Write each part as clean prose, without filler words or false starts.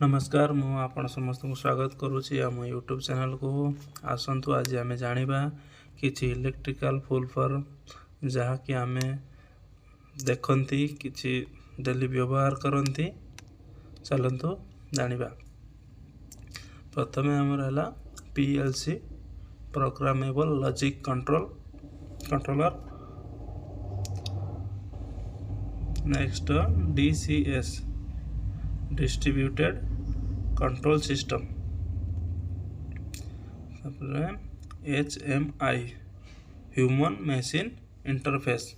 नमस्कार मु आपण समस्त को स्वागत करुच्ची आम यूट्यूब चैनल को। आसतु आज आम जाना कि इलेक्ट्रिकल फुल फॉर्म जहाँकि आम देखती कि डेली व्यवहार करती। चलतु जाना प्रथम आमर है PLC programmable logic controller. Next DCS distributed control system. HMI human machine interface.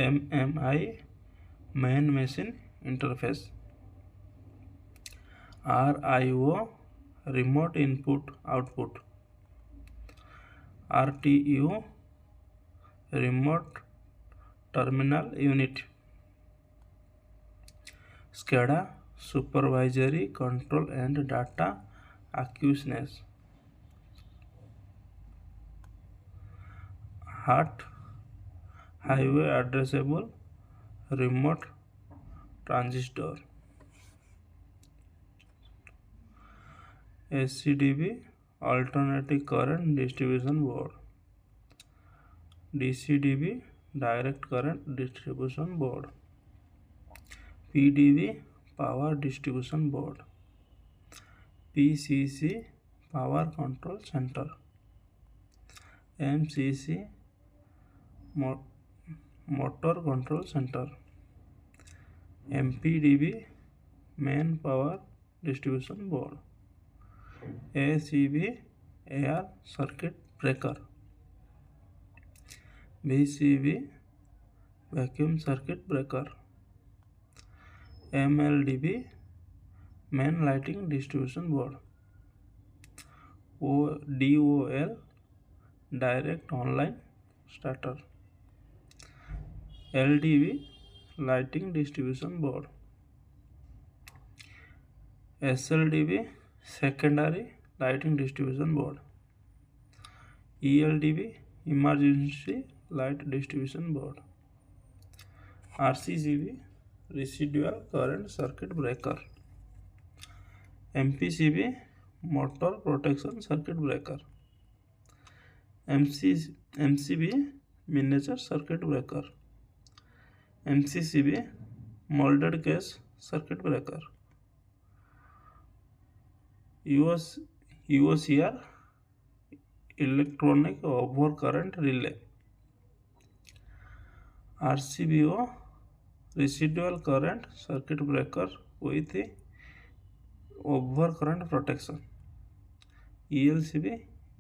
MMI man machine interface. RIO remote input output. RTU remote terminal unit. SCADA supervisory control and data acquisition। HART highway addressable remote transistor। SCDB alternating current distribution board। DCDB direct current distribution board। PDB power distribution board। PCC power control center। MCC motor control center। MPDB main power distribution board। ACB air circuit breaker। VCB vacuum circuit breaker। MLDB main lighting distribution board। DOL direct online starter। LDB lighting distribution board। SLDB secondary lighting distribution board। ELDB emergency light distribution board। RCCB residual current circuit breaker। MPCB motor protection circuit breaker। MCB miniature circuit breaker। MCCB molded case circuit breaker। UOCR electronic overcurrent relay। RCBO residual current circuit breaker with overcurrent protection। ELCB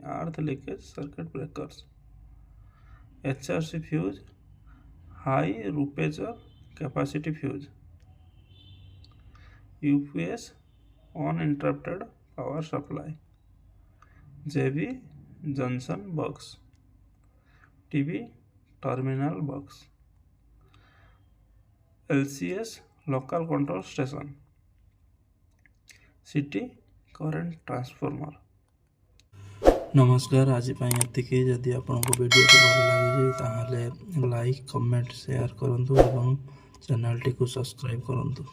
earth leakage circuit breakers। HRC fuse high rupture capacity fuse। UPS uninterrupted power supply। JB junction box। TV terminal box। LCS local control station। CT current transformer। नमस्कार आज ये जदि आपको video भल लगे ताहले like comment share करूँ और चैनल टी को सब्सक्राइब करूँ।